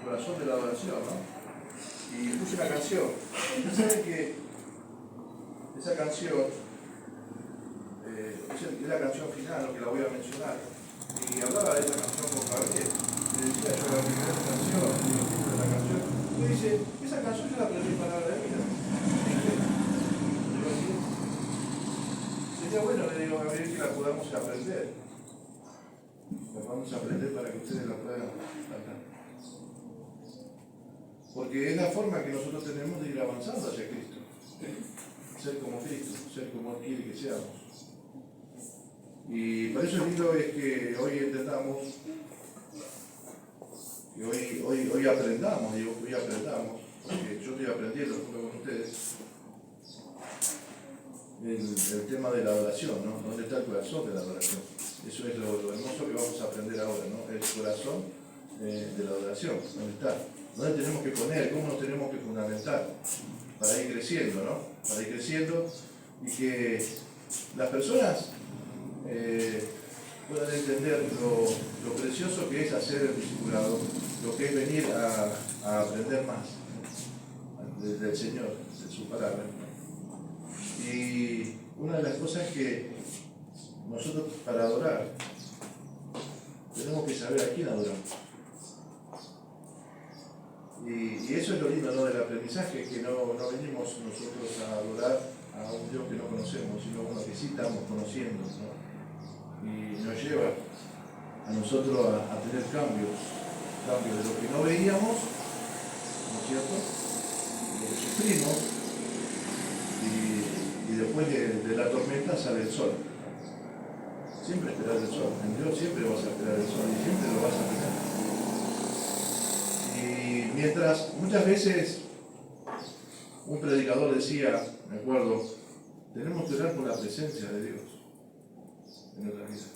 corazón de la adoración, ¿no? Y puse una canción. Ustedes saben que esa canción es la canción final, lo que la voy a mencionar. Y hablaba de esa canción con Gabriel. Le decía yo la primera canción, y el título de la canción. Y me dice, esa canción yo la aprendí en palabra de vida. Sería bueno, le digo a Gabriel, que la podamos aprender. La podamos aprender para que ustedes la puedan cantar. Porque es la forma que nosotros tenemos de ir avanzando hacia Cristo. Ser como Cristo, ser como Él quiere que seamos. Y por eso es lindo es que hoy entendamos, que hoy aprendamos, porque yo estoy aprendiendo junto con ustedes el tema de la adoración, ¿no? ¿Dónde está el corazón de la adoración? Eso es lo hermoso que vamos a aprender ahora, ¿no? El corazón de la adoración, ¿dónde está? ¿Dónde tenemos que poner? ¿Cómo nos tenemos que fundamentar? Para ir creciendo, ¿no? Para ir creciendo y que las personas puedan entender lo precioso que es hacer el discipulado, lo que es venir a aprender más del Señor, de su palabra. Y una de las cosas que nosotros para adorar tenemos que saber a quién adoramos. Y eso es lo lindo, ¿no?, del aprendizaje, que no venimos nosotros a adorar a un Dios que no conocemos, sino uno que sí estamos conociendo, ¿no? Y nos lleva a nosotros a tener cambios de lo que no veíamos, ¿no es cierto?, de lo que sufrimos, y después de la tormenta sale el sol. Siempre esperar el sol, en Dios siempre vas a esperar el sol y siempre lo vas a tener. Y mientras muchas veces un predicador decía, me acuerdo, tenemos que orar por la presencia de Dios en nuestra vida.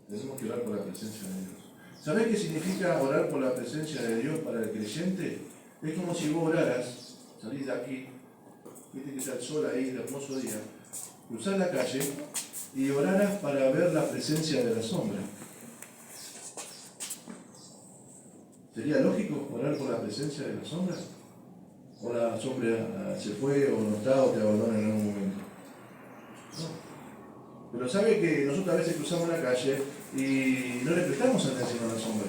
Tenemos que orar por la presencia de Dios. ¿Sabés qué significa orar por la presencia de Dios para el creyente? Es como si vos oraras, salís de aquí, viste que está el sol ahí, el hermoso día, cruzás la calle y oraras para ver la presencia de la sombra. ¿Sería lógico orar por la presencia de la sombra? ¿O la sombra se fue o no está o te abandona en algún momento? No. Pero sabe que nosotros a veces cruzamos la calle y no le prestamos atención a la sombra.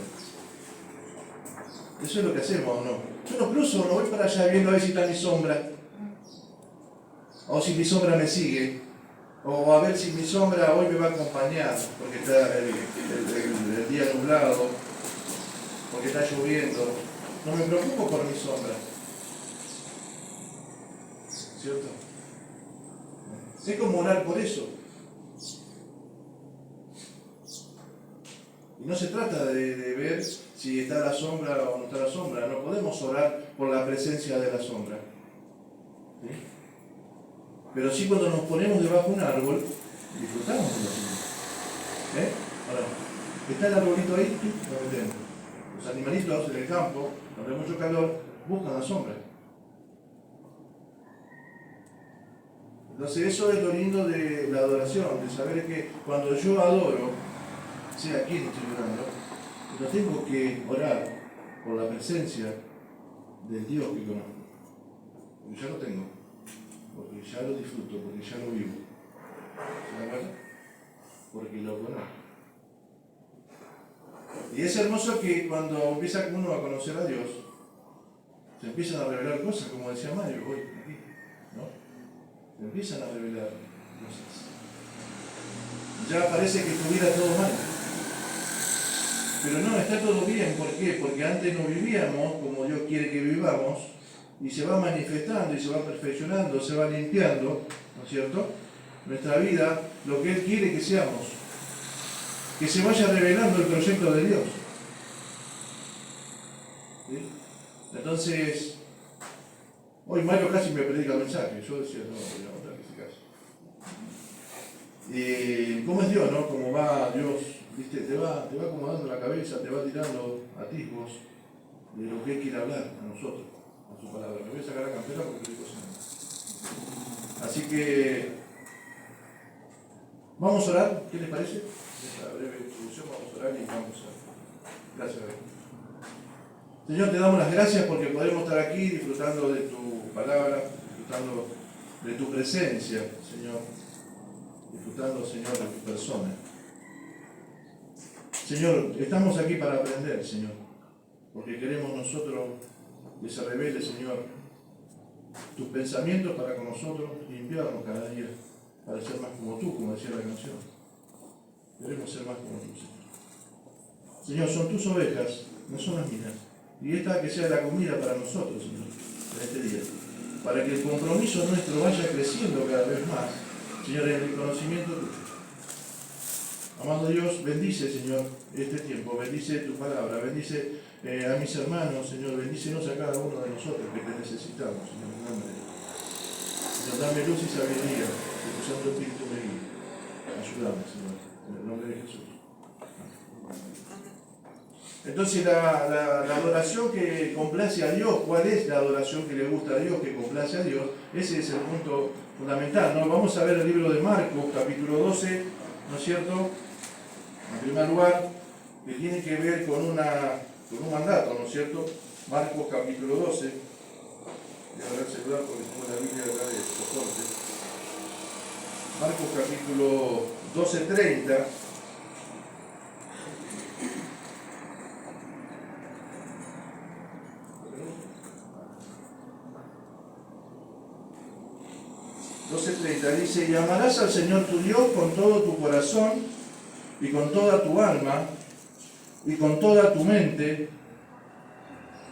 Eso es lo que hacemos, ¿o no? Yo no cruzo, no voy para allá viendo a ver si está mi sombra. O si mi sombra me sigue. O a ver si mi sombra hoy me va a acompañar, porque está el día nublado, porque está lloviendo. No me preocupo por mi sombra. ¿Cierto? Es como orar por eso. Y no se trata de ver si está la sombra o no está la sombra. No podemos orar por la presencia de la sombra. ¿Sí? Pero sí, cuando nos ponemos debajo de un árbol, disfrutamos de la sombra. Ahora, está el arbolito ahí, lo metemos. Los animalitos en el campo, donde hay mucho calor, buscan la sombra. Entonces eso es lo lindo de la adoración, de saber que cuando yo adoro, sea a quien estoy orando, no tengo que orar por la presencia del Dios que conozco. Porque ya lo tengo, porque ya lo disfruto, porque ya lo vivo. ¿Se da cuenta? Porque lo conozco. Y es hermoso que cuando empieza uno a conocer a Dios, se empiezan a revelar cosas, como decía Mario hoy aquí, ¿no? Se empiezan a revelar cosas. Ya parece que estuviera todo mal. Pero no, está todo bien. ¿Por qué? Porque antes no vivíamos como Dios quiere que vivamos, y se va manifestando y se va perfeccionando, se va limpiando, ¿no es cierto?, nuestra vida, lo que Él quiere que seamos. Que se vaya revelando el proyecto de Dios. ¿Sí? Entonces, hoy Mario casi me predica el mensaje. Yo decía, no, voy a notar que se case. Y cómo es Dios, ¿no? Como va Dios, ¿viste? Te va acomodando la cabeza, te va tirando atisbos de lo que Él quiere hablar a nosotros, a su palabra. Me voy a sacar la campera porque estoy cocinando. Así que vamos a orar, ¿qué les parece? Esta breve introducción, vamos a orar y vamos a... Gracias, Señor, te damos las gracias porque podemos estar aquí disfrutando de tu palabra, disfrutando de tu presencia, Señor, disfrutando, Señor, de tu persona. Señor, estamos aquí para aprender, Señor, porque queremos nosotros que se revele, Señor, tus pensamientos para con nosotros, limpiarnos cada día, para ser más como tú, como decía la canción. Queremos ser más como tú, Señor. Señor, son tus ovejas, no son las mías. Y esta que sea la comida para nosotros, Señor, en este día. Para que el compromiso nuestro vaya creciendo cada vez más, Señor, en el conocimiento tuyo. Amado Dios, bendice, Señor, este tiempo, bendice tu palabra, bendice a mis hermanos, Señor, bendícenos a cada uno de nosotros que te necesitamos, Señor, en nombre de Dios. Señor, dame luz y sabiduría, que tu Santo Espíritu me guíe. Ayúdame, Señor, en el nombre de Jesús. Entonces la adoración que complace a Dios, ¿cuál es la adoración que le gusta a Dios, que complace a Dios? Ese es el punto fundamental, ¿no? Vamos a ver el libro de Marcos, capítulo 12, ¿no es cierto? En primer lugar, que tiene que ver con un mandato, ¿no es cierto? Marcos, capítulo 12. Voy a ver el celular porque tengo la Biblia acá de soporte. Marcos, capítulo 12:30. Dice, y amarás al Señor tu Dios con todo tu corazón y con toda tu alma y con toda tu mente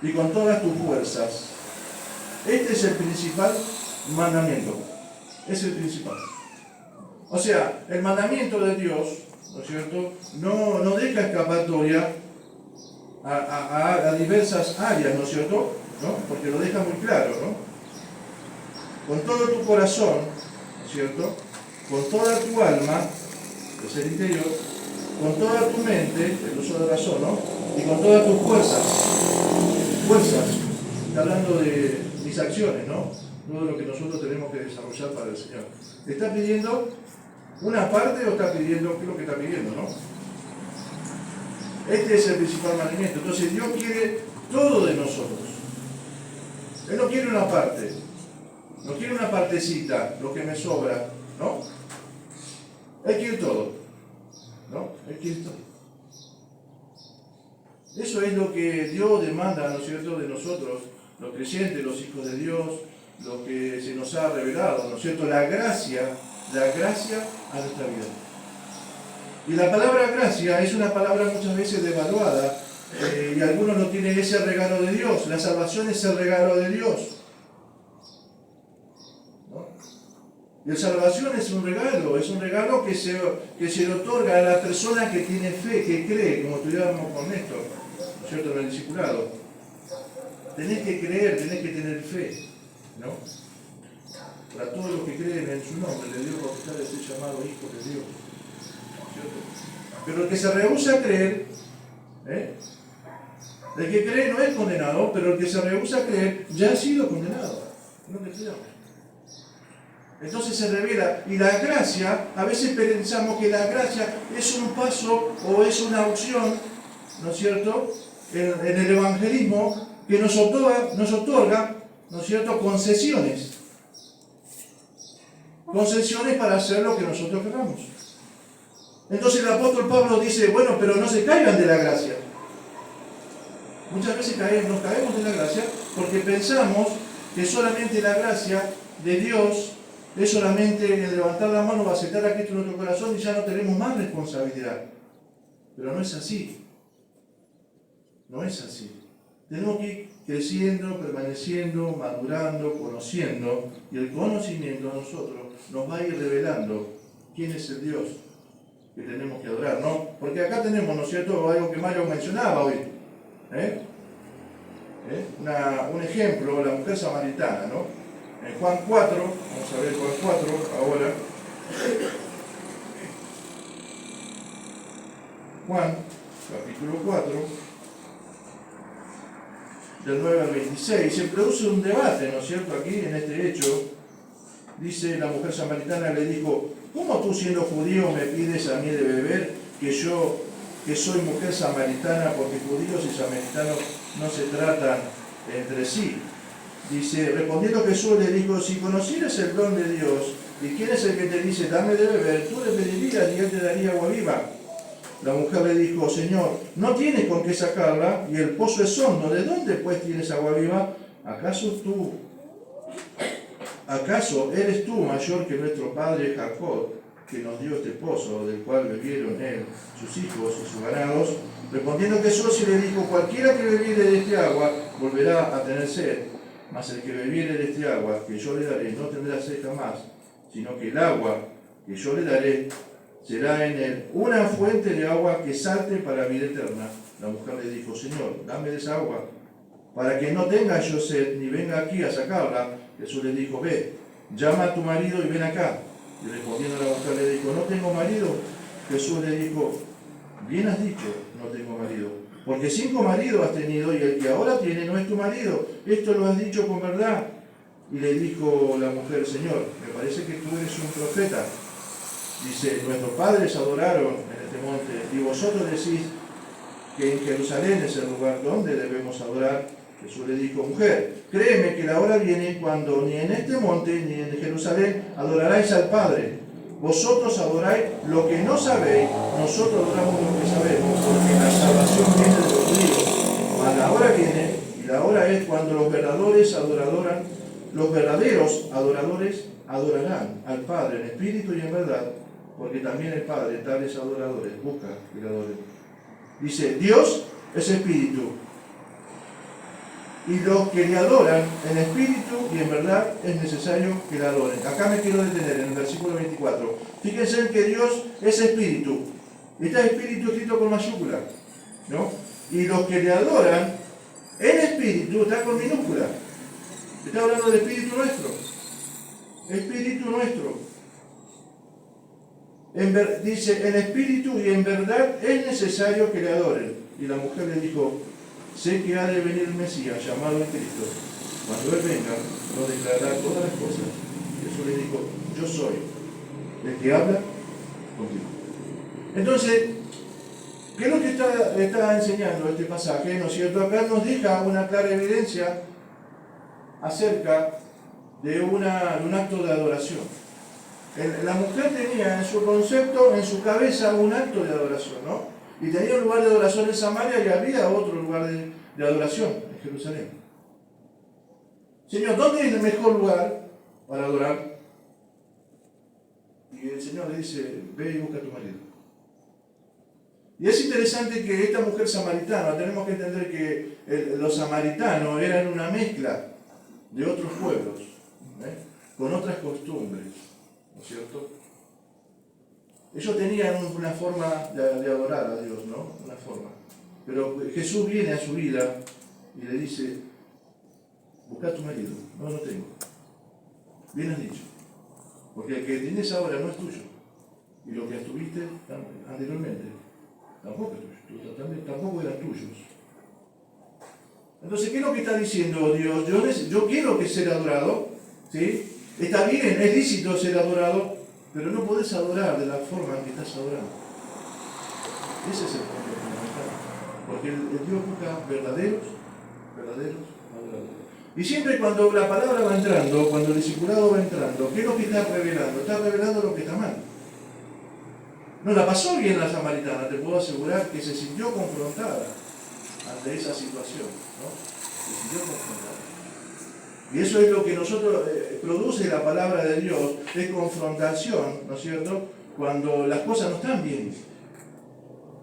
y con todas tus fuerzas. Este es el principal mandamiento. Es el principal. O sea, el mandamiento de Dios, ¿no es cierto?, no deja escapatoria a diversas áreas, ¿no es cierto?, ¿no? Porque lo deja muy claro, ¿no? Con todo tu corazón, ¿no es cierto?, con toda tu alma, que es el interior, con toda tu mente, el uso de razón, ¿no?, y con todas tus fuerzas. Fuerzas, está hablando de mis acciones, ¿no?, todo lo que nosotros tenemos que desarrollar para el Señor. ¿Está pidiendo una parte o está pidiendo qué es lo que está pidiendo, no? Este es el principal mandamiento. Entonces Dios quiere todo de nosotros. Él no quiere una parte. No quiere una partecita, lo que me sobra, ¿no? Él quiere todo, ¿no? Él quiere todo. Eso es lo que Dios demanda, ¿no es cierto?, de nosotros, los creyentes, los hijos de Dios, lo que se nos ha revelado, ¿no es cierto?, la gracia a nuestra vida. Y la palabra gracia es una palabra muchas veces devaluada, y algunos no tienen ese regalo de Dios. La salvación es el regalo de Dios. Y la salvación es un regalo que se le otorga a la persona que tiene fe, que cree, como estudiábamos con Néstor, ¿no es cierto?, en el discipulado. Tenés que creer, tenés que tener fe, ¿no? Para todos los que creen en su nombre, le dio potestad de ser llamado hijo de Dios, ¿cierto? Pero el que se rehúsa a creer, el que cree no es condenado, pero el que se rehúsa a creer ya ha sido condenado. ¿No te estudiamos? Entonces se revela, y la gracia, a veces pensamos que la gracia es un paso o es una opción, ¿no es cierto?, en el evangelismo que nos otorga, ¿no es cierto?, concesiones para hacer lo que nosotros queramos. Entonces el apóstol Pablo dice, bueno, pero no se caigan de la gracia. Muchas veces nos caemos de la gracia porque pensamos que solamente la gracia de Dios es solamente el levantar la mano, aceptar a Cristo en nuestro corazón y ya no tenemos más responsabilidad. Pero no es así. No es así. Tenemos que ir creciendo, permaneciendo, madurando, conociendo, y el conocimiento a nosotros nos va a ir revelando quién es el Dios que tenemos que adorar, ¿no? Porque acá tenemos, ¿no es cierto?, algo que Mario mencionaba hoy. Un ejemplo, la mujer samaritana, ¿no? En Juan 4, vamos a ver Juan 4 ahora. Juan, capítulo 4, del 9 al 26, se produce un debate, ¿no es cierto?, aquí en este hecho. Dice, la mujer samaritana le dijo, ¿cómo tú siendo judío me pides a mí de beber que yo que soy mujer samaritana, porque judíos y samaritanos no se tratan entre sí. Dice, respondiendo Jesús le dijo, si conocieras el don de Dios, ¿y quién es el que te dice, dame de beber? Tú le pedirías y él te daría agua viva. La mujer le dijo, Señor, no tienes con qué sacarla y el pozo es hondo. ¿De dónde pues tienes agua viva? ¿Acaso eres tú mayor que nuestro padre Jacob, que nos dio este pozo, del cual bebieron él, sus hijos y sus ganados? Respondiendo Jesús y le dijo, cualquiera que bebiere de este agua volverá a tener sed, mas el que bebiere de este agua que yo le daré no tendrá sed jamás, sino que el agua que yo le daré será en él una fuente de agua que salte para vida eterna. La mujer le dijo, Señor, dame de esa agua, para que no tenga yo sed, ni venga aquí a sacarla. Jesús le dijo, ve, llama a tu marido y ven acá. Y respondiendo la mujer le dijo, no tengo marido. Jesús le dijo, bien has dicho, no tengo marido, porque 5 maridos has tenido y el que ahora tiene no es tu marido. Esto lo has dicho con verdad. Y le dijo la mujer, Señor, me parece que tú eres un profeta. Dice, nuestros padres adoraron en este monte, y vosotros decís que en Jerusalén es el lugar donde debemos adorar. Jesús le dijo, mujer, créeme que la hora viene cuando ni en este monte ni en Jerusalén adoraréis al Padre. Vosotros adoráis lo que no sabéis, nosotros adoramos lo que sabemos, porque la salvación viene de los judíos. Mas la hora viene, y la hora es cuando los verdaderos adoradores adorarán al Padre en espíritu y en verdad, porque también el Padre, tales adoradores, busca que le adoren. Dice, Dios es espíritu, y los que le adoran en espíritu y en verdad es necesario que le adoren. Acá me quiero detener en el versículo 24. Fíjense en que Dios es espíritu. Está espíritu escrito con mayúscula, ¿no? Y los que le adoran en espíritu está con minúscula. Está hablando del espíritu nuestro. Espíritu nuestro. Dice, en espíritu y en verdad es necesario que le adoren. Y la mujer le dijo, sé que ha de venir el Mesías, llamado el Cristo. Cuando Él venga, nos declarará todas las cosas. Jesús le dijo, yo soy el que habla contigo. Entonces, ¿qué es lo que está enseñando este pasaje? ¿No es cierto? Acá nos deja una clara evidencia acerca de un acto de adoración. La mujer tenía en su concepto, en su cabeza, un acto de adoración, ¿no? Y tenía un lugar de adoración en Samaria y había otro lugar de adoración en Jerusalén. Señor, ¿dónde es el mejor lugar para adorar? Y el Señor le dice, ve y busca a tu marido. Y es interesante que esta mujer samaritana, tenemos que entender que los samaritanos eran una mezcla de otros pueblos, con otras costumbres, ¿no es cierto? Ellos tenían una forma de adorar a Dios, ¿no? Una forma. Pero Jesús viene a su vida y le dice, busca a tu marido. No lo tengo. Bien has dicho. Porque el que tienes ahora no es tuyo. Y lo que tuviste anteriormente tampoco es tuyo. Tampoco eran tuyos. Entonces, ¿qué es lo que está diciendo Dios? Yo quiero que ser adorado, ¿sí? Está bien, es lícito ser adorado, pero no podés adorar de la forma en que estás adorando. Ese es el punto fundamental. Porque el Dios busca verdaderos adoradores. Y siempre cuando la palabra va entrando, cuando el discipulado va entrando, ¿qué es lo que está revelando? Está revelando lo que está mal. No la pasó bien la samaritana, te puedo asegurar que se sintió confrontada ante esa situación, ¿no? Se sintió confrontada. Y eso es lo que nosotros produce la palabra de Dios, es confrontación, ¿no es cierto?, cuando las cosas no están bien.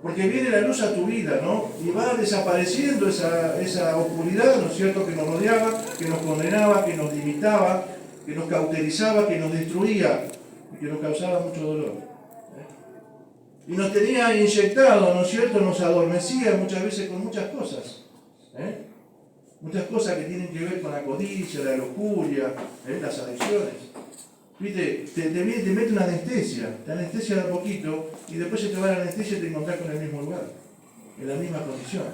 Porque viene la luz a tu vida, ¿no? Y va desapareciendo esa oscuridad, ¿no es cierto?, que nos rodeaba, que nos condenaba, que nos limitaba, que nos cauterizaba, que nos destruía y que nos causaba mucho dolor. Y nos tenía inyectado, ¿no es cierto?, nos adormecía muchas veces con muchas cosas. Muchas cosas que tienen que ver con la codicia, la lujuria, las adicciones. ¿Viste? Te mete una anestesia, te anestesia de a poquito y después se te va la anestesia y te encontrás con el mismo lugar, en la misma condición.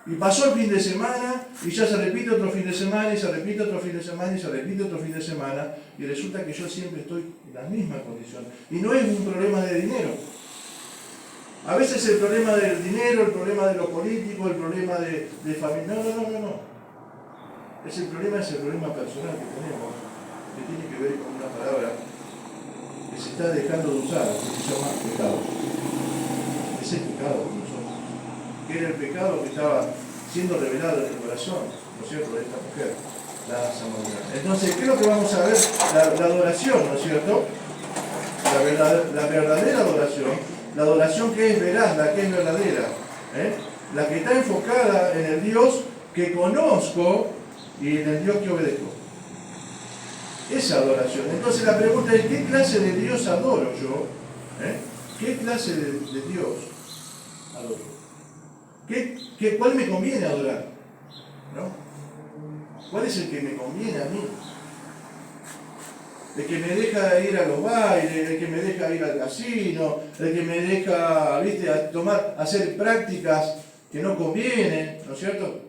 Y pasó el fin de semana y ya se repite otro fin de semana y se repite otro fin de semana y se repite otro fin de semana y resulta que yo siempre estoy en la misma condición. Y no es un problema de dinero. A veces el problema del dinero, el problema de lo político, el problema de familia. No. Es el problema personal que tenemos, que tiene que ver con una palabra que se está dejando de usar, que se llama pecado. Es el pecado que nosotros, que era el pecado que estaba siendo revelado en el corazón, ¿no es cierto?, de esta mujer, la samaritana. Entonces, ¿qué es lo que vamos a ver? La adoración, ¿no es cierto? La verdadera adoración, la adoración que es veraz, la que es verdadera, la que está enfocada en el Dios que conozco y en el Dios que obedezco. Esa adoración. Entonces la pregunta es, ¿qué clase de Dios adoro yo? ¿Qué clase de Dios adoro? ¿Cuál me conviene adorar? ¿No? ¿Cuál es el que me conviene a mí? El que me deja ir a los bailes, el que me deja ir al casino, el que me deja, ¿viste?, hacer prácticas que no convienen, ¿no es cierto?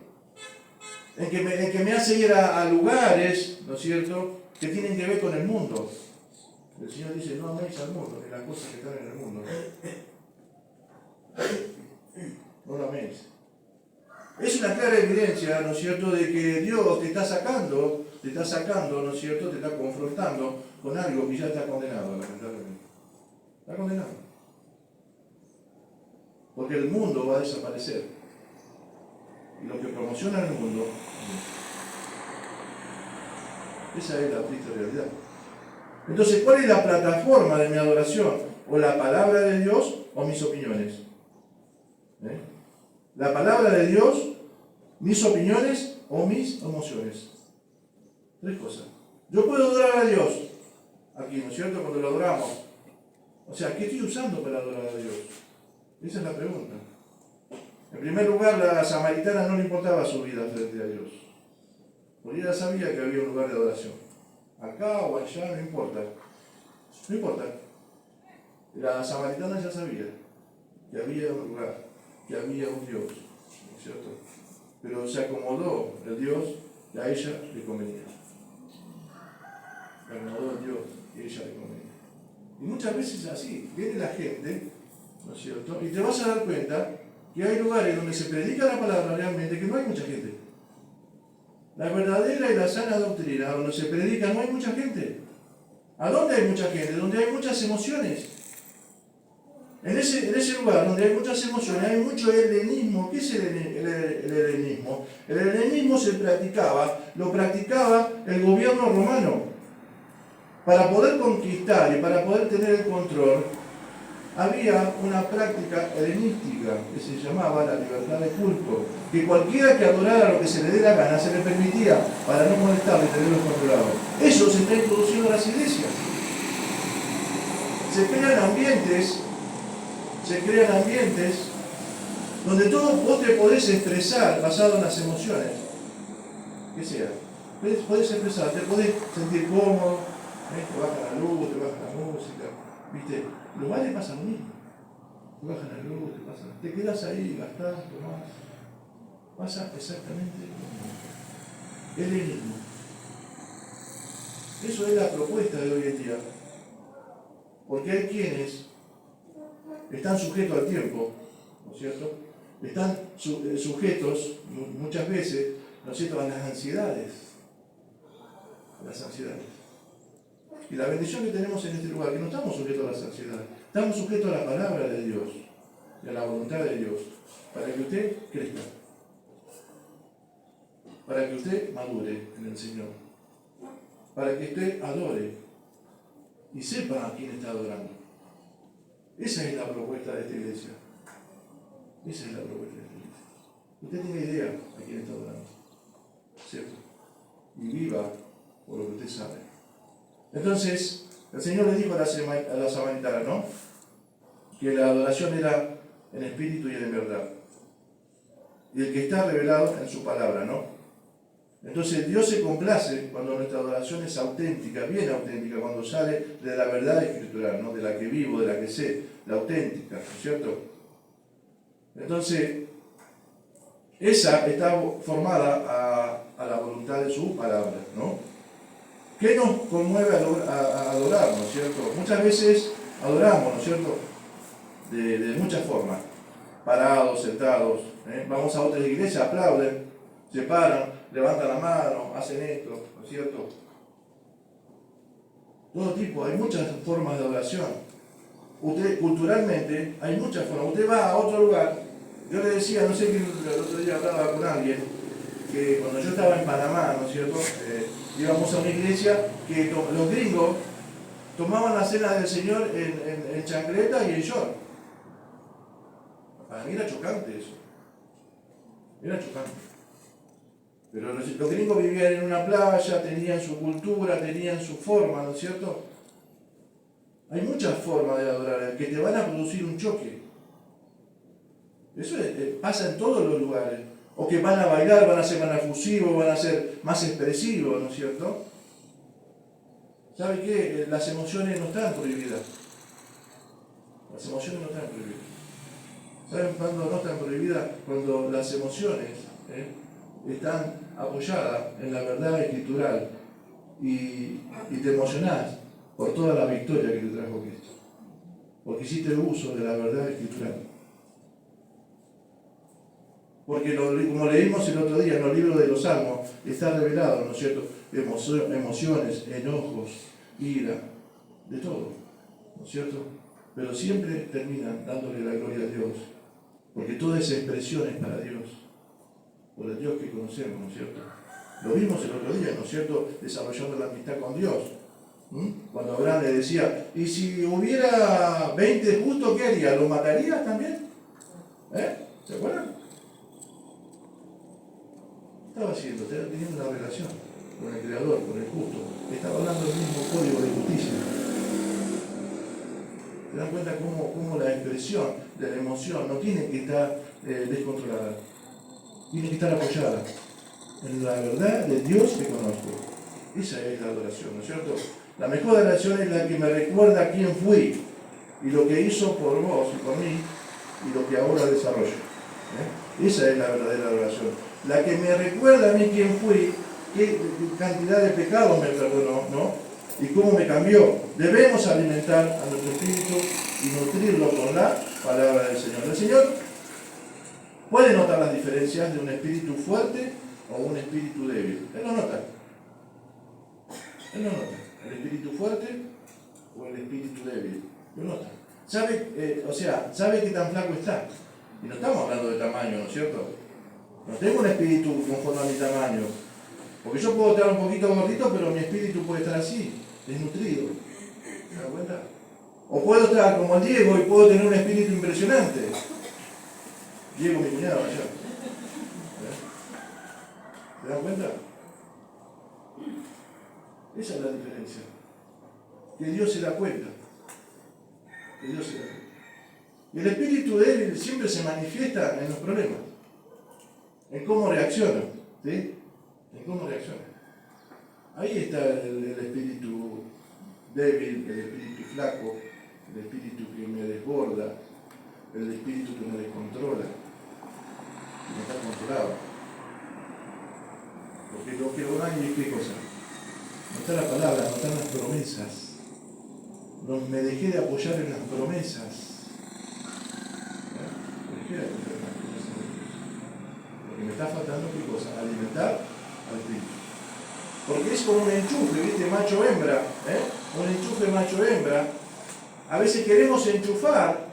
El que me hace ir a lugares, ¿no es cierto?, que tienen que ver con el mundo. El Señor dice, no améis al mundo, ni las cosas que están en el mundo. No lo améis. Es una clara evidencia, ¿no es cierto?, de que Dios te está sacando, ¿no es cierto?, te está confrontando con algo que ya está condenado, lamentablemente. Está condenado. Porque el mundo va a desaparecer. Y lo que promociona el mundo, esa es la triste realidad. Entonces, ¿cuál es la plataforma de mi adoración? ¿O la palabra de Dios o mis opiniones? La palabra de Dios, mis opiniones o mis emociones. Tres cosas. Yo puedo adorar a Dios, aquí, ¿no es cierto?, cuando lo adoramos. O sea, ¿qué estoy usando para adorar a Dios? Esa es la pregunta. En primer lugar, la samaritana no le importaba su vida frente a Dios. Porque ella sabía que había un lugar de adoración. Acá o allá, no importa. No importa. La samaritana ya sabía que había un lugar, que había un Dios, ¿no es cierto? Pero se acomodó el Dios que a ella le convenía. Se acomodó el Dios que a ella le convenía. Y muchas veces es así. Viene la gente, ¿no es cierto?, y te vas a dar cuenta que hay lugares donde se predica la palabra realmente que no hay mucha gente. La verdadera y la sana doctrina, donde se predica, no hay mucha gente. ¿A dónde hay mucha gente? Donde hay muchas emociones. En ese lugar donde hay muchas emociones, hay mucho helenismo. ¿Qué es el helenismo? El helenismo lo practicaba el gobierno romano. Para poder conquistar y para poder tener el control, había una práctica helenística que se llamaba la libertad de culto, que cualquiera que adorara lo que se le dé la gana se le permitía para no molestarle y tenerlo controlado. Eso se está introduciendo en las iglesias. Se crean ambientes donde vos te podés expresar basado en las emociones, que sea. Podés expresar, te podés sentir cómodo, te baja la luz, te baja la música, ¿viste? Los bares pasan lo mismo. Te bajan la luz, te quedas ahí, gastás, tomás. Pasa exactamente lo mismo. Es el mismo. Eso es la propuesta de hoy en día. Porque hay quienes están sujetos al tiempo, ¿no es cierto? Están sujetos muchas veces, ¿no es cierto?, a las ansiedades. Y la bendición que tenemos en este lugar, que no estamos sujetos a las ansiedades, estamos sujetos a la palabra de Dios y a la voluntad de Dios, para que usted crezca, para que usted madure en el Señor, para que usted adore y sepa a quién está adorando. Esa es la propuesta de esta iglesia. Esa es la propuesta de esta iglesia. Usted tiene idea a quién está adorando, ¿cierto? Y viva por lo que usted sabe. Entonces, el Señor le dijo a la samaritana, ¿no?, que la adoración era en espíritu y en verdad. Y el que está revelado en su palabra, ¿no? Entonces, Dios se complace cuando nuestra adoración es auténtica, bien auténtica, cuando sale de la verdad escritural, ¿no?, de la que vivo, de la que sé, la auténtica, ¿no es cierto? Entonces, esa está formada a la voluntad de su palabra, ¿no? ¿Qué nos conmueve a adorar, ¿no es cierto? Muchas veces adoramos, ¿no es cierto?, de muchas formas. Parados, sentados. Vamos a otras iglesias, aplauden, se paran, levantan la mano, hacen esto, ¿no es cierto? Todo tipo, hay muchas formas de adoración. Usted, culturalmente, hay muchas formas. Usted va a otro lugar. Yo le decía, no sé qué, el otro día hablaba con alguien, que cuando yo estaba en Panamá, ¿no es cierto? Íbamos a una iglesia que los gringos tomaban la cena del Señor en chancleta y en short. Para mí era chocante eso. Era chocante. Pero los gringos vivían en una playa, tenían su cultura, tenían su forma, ¿no es cierto? Hay muchas formas de adorar, que te van a producir un choque. Eso pasa en todos los lugares. O que van a bailar, van a ser más efusivos, van a ser más expresivos, ¿no es cierto? ¿Sabe qué? Las emociones no están prohibidas. Las emociones no están prohibidas. ¿Saben cuándo no están prohibidas? Cuando las emociones están apoyadas en la verdad escritural y te emocionás por toda la victoria que te trajo Cristo. Porque hiciste uso de la verdad escritural. Porque como leímos el otro día en los libros de los Salmos, está revelado, ¿no es cierto? Emociones, enojos, ira, de todo, ¿no es cierto? Pero siempre terminan dándole la gloria a Dios. Porque toda esa expresión es para Dios, por el Dios que conocemos, ¿no es cierto? Lo vimos el otro día, ¿no es cierto? Desarrollando la amistad con Dios. Cuando Abraham le decía, ¿y si hubiera 20 justos, qué haría? ¿Los matarías también? ¿Se acuerdan? Estaba haciendo, estaba teniendo una relación con el Creador, con el justo. Estaba hablando del mismo código de justicia. ¿Se dan cuenta cómo la expresión de la emoción no tiene que estar descontrolada? Tiene que estar apoyada en la verdad de Dios que conozco. Esa es la adoración, ¿no es cierto? La mejor adoración es la que me recuerda quién fui y lo que hizo por vos y por mí y lo que ahora desarrollo. Esa es la verdadera adoración. La que me recuerda a mí quién fui, qué cantidad de pecados me perdonó, ¿no? Y cómo me cambió. Debemos alimentar a nuestro espíritu y nutrirlo con la palabra del Señor. El Señor puede notar las diferencias de un espíritu fuerte o un espíritu débil. Él lo nota. Él lo nota. El espíritu fuerte o el espíritu débil. Lo nota. Sabe qué tan flaco está. Y no estamos hablando de tamaño, ¿no es cierto? No tengo un espíritu conforme a mi tamaño. Porque yo puedo estar un poquito gordito, pero mi espíritu puede estar así, desnutrido. ¿Se dan cuenta? O puedo estar como Diego y puedo tener un espíritu impresionante. Diego, mi cuñado allá. ¿Se dan cuenta? Esa es la diferencia. Que Dios se da cuenta. Que Dios se da cuenta. Y el espíritu débil siempre se manifiesta en los problemas. En cómo reacciona. ¿Sí? En cómo reacciona. Ahí está el espíritu débil, el espíritu flaco, el espíritu que me desborda, el espíritu que me descontrola, que no está controlado. Porque lo que no hay es qué cosa. No está la palabra, no están las promesas. No me dejé de apoyar en las promesas. Me dejé de apoyar en las promesas de Dios. Porque me está faltando qué cosa, alimentar al espíritu. Porque es como un enchufe, ¿viste? Macho-hembra. Un enchufe macho-hembra. A veces queremos enchufar,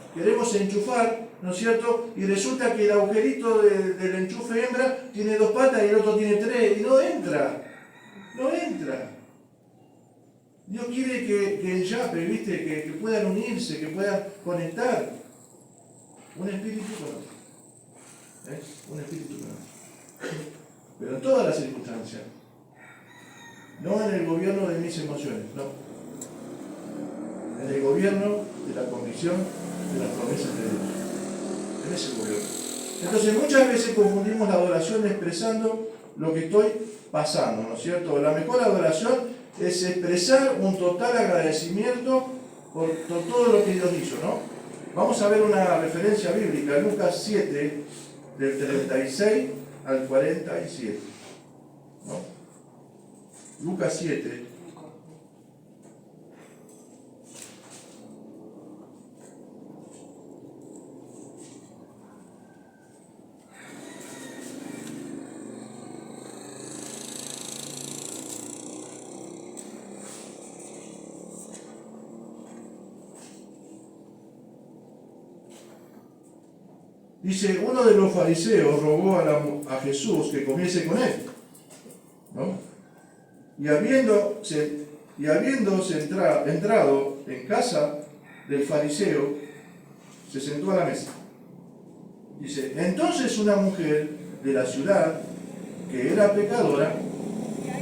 ¿no es cierto? Y resulta que el agujerito del enchufe hembra tiene 2 patas y el otro tiene 3. Y no entra. No entra. Dios quiere que enchape, ¿viste? Que puedan unirse, que puedan conectar. Un espíritu con otro. Un espíritu con otro. Pero en todas las circunstancias. No en el gobierno de mis emociones, no. En el gobierno de la convicción de las promesas de Dios. En ese gobierno. Entonces muchas veces confundimos la adoración expresando lo que estoy pasando, ¿no es cierto? La mejor adoración es expresar un total agradecimiento por todo lo que Dios hizo, ¿no? Vamos a ver una referencia bíblica, Lucas 7, del 36 al 47, ¿no? Lucas 7. Dice, uno de los fariseos rogó a Jesús que comiese con él, ¿no? Y habiéndose entrado en casa del fariseo, se sentó a la mesa. Dice, entonces una mujer de la ciudad, que era pecadora,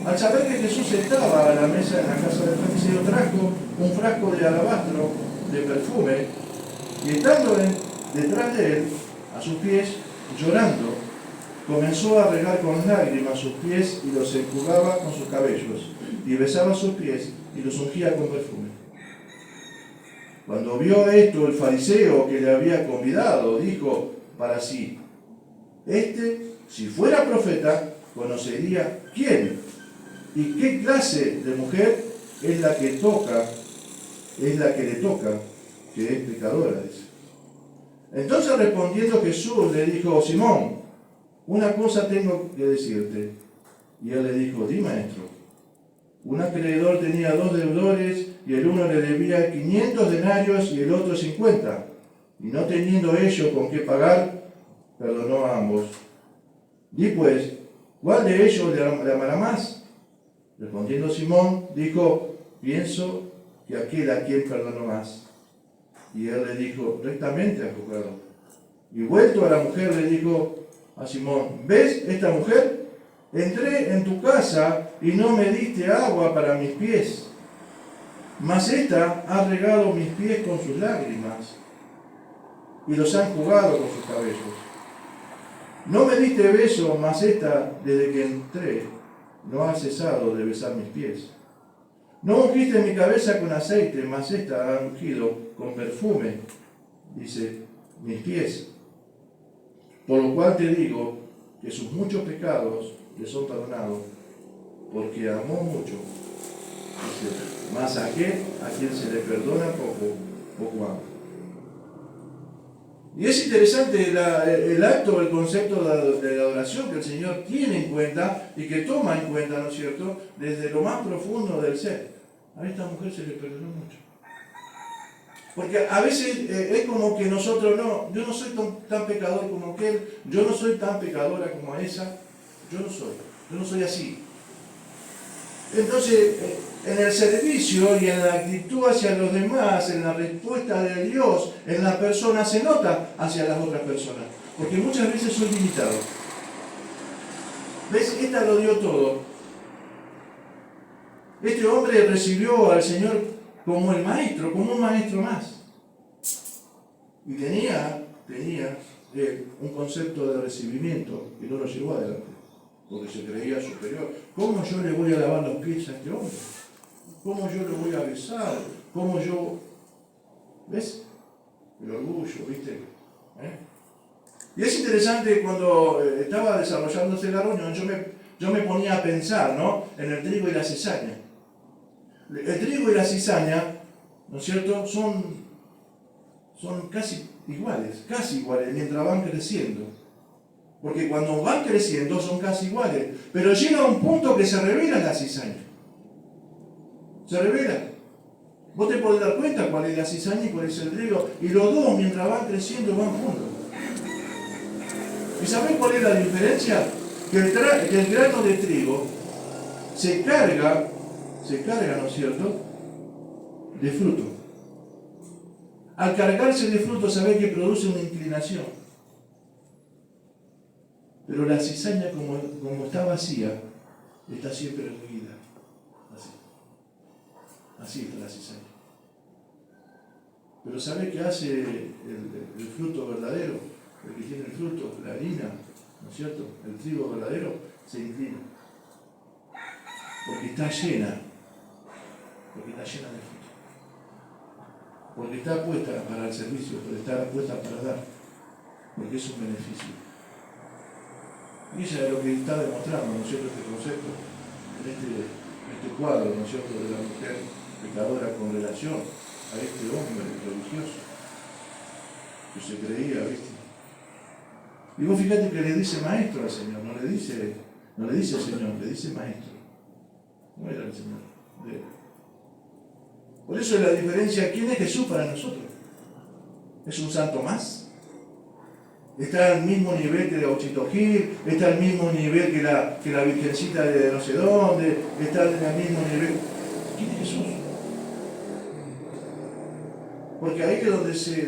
al saber que Jesús estaba a la mesa en la casa del fariseo, trajo un frasco de alabastro de perfume, y estando detrás de él, a sus pies, llorando, comenzó a regar con lágrimas sus pies y los enjugaba con sus cabellos, y besaba sus pies y los ungía con perfume. Cuando vio esto, el fariseo que le había convidado dijo para sí, si fuera profeta, conocería quién y qué clase de mujer es la que le toca, que es pecadora, dice. Entonces respondiendo Jesús le dijo, Simón, una cosa tengo que decirte. Y él le dijo, di, maestro. Un acreedor tenía 2 deudores, y el uno le debía 500 denarios y el otro 50. Y no teniendo ellos con qué pagar, perdonó a ambos. Di pues, ¿cuál de ellos le amará más? Respondiendo Simón, dijo, pienso que aquel a quien perdonó más. Y él le dijo, rectamente has juzgado. Y vuelto a la mujer le dijo a Simón, ¿ves esta mujer? Entré en tu casa y no me diste agua para mis pies, mas ésta ha regado mis pies con sus lágrimas y los ha enjugado con sus cabellos. No me diste beso, mas ésta, desde que entré, no ha cesado de besar mis pies. No ungiste mi cabeza con aceite, mas ésta ha ungido con perfume, dice, mis pies. Por lo cual te digo que sus muchos pecados le son perdonados, porque amó mucho. Dice, mas a quien se le perdona poco ama. Y es interesante el acto, el concepto de la adoración que el Señor tiene en cuenta y que toma en cuenta, ¿no es cierto?, desde lo más profundo del ser. A esta mujer se le perdonó mucho. Porque a veces es como que nosotros yo no soy tan pecador como aquel, yo no soy tan pecadora como esa, yo no soy así. Entonces, en el servicio y en la actitud hacia los demás, en la respuesta de Dios, en la persona, se nota hacia las otras personas. Porque muchas veces soy limitado. ¿Ves? Esta lo dio todo. Este hombre recibió al Señor como el maestro, como un maestro más. Y tenía un concepto de recibimiento que no lo llevó adelante, porque se creía superior. ¿Cómo yo le voy a lavar los pies a este hombre? ¿Cómo yo le voy a besar? ¿Cómo yo...? ¿Ves? El orgullo, ¿viste? Y es interesante, cuando estaba desarrollándose la reunión, yo me ponía a pensar, ¿no?, en el trigo y la cizaña. El trigo y la cizaña, ¿no es cierto?, son casi iguales, mientras van creciendo. Porque cuando van creciendo son casi iguales, pero llega un punto que se revela la cizaña. Se revela. Vos te podés dar cuenta cuál es la cizaña y cuál es el trigo, y los dos, mientras van creciendo, van juntos. ¿Y sabés cuál es la diferencia? Que el grano de trigo se carga, ¿no es cierto?, de fruto. Al cargarse de fruto, sabés que produce una inclinación. Pero la cizaña, como está vacía, está siempre erguida. Así está la cizaña. Pero ¿sabés qué hace el fruto verdadero? El que tiene el fruto, la harina, ¿no es cierto? El trigo verdadero se inclina. Porque está llena de fruto. Porque está puesta para el servicio, porque está puesta para dar. Porque es un beneficio. Y eso es lo que está demostrando, ¿no es cierto?, este concepto, en este cuadro, ¿no es cierto?, de la mujer pecadora con relación a este hombre religioso que se creía, ¿viste? Y vos fíjate que le dice maestro al Señor, no le dice Señor, le dice maestro. ¿Cómo era el Señor? Por eso es la diferencia. ¿Quién es Jesús para nosotros? ¿Es un santo más? está al mismo nivel que Gauchito Gil, está al mismo nivel que la Virgencita de no sé dónde, está al mismo nivel. ¿Quién es Jesús? Porque ahí es de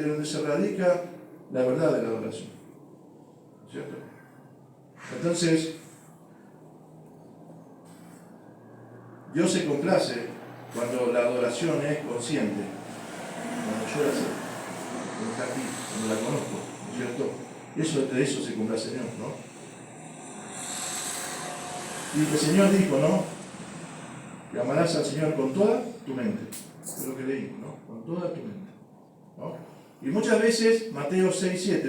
donde se radica la verdad de la adoración. ¿Cierto? Entonces, Dios se complace cuando la adoración es consciente, cuando yo la sé, cuando está aquí, cuando la conozco, ¿no es cierto? De eso se complace Dios, ¿no? Y el Señor dijo, ¿no? Que amarás al Señor con toda tu mente. Es lo que leímos, ¿no? Con toda tu mente, ¿no? Y muchas veces, Mateo 6:7,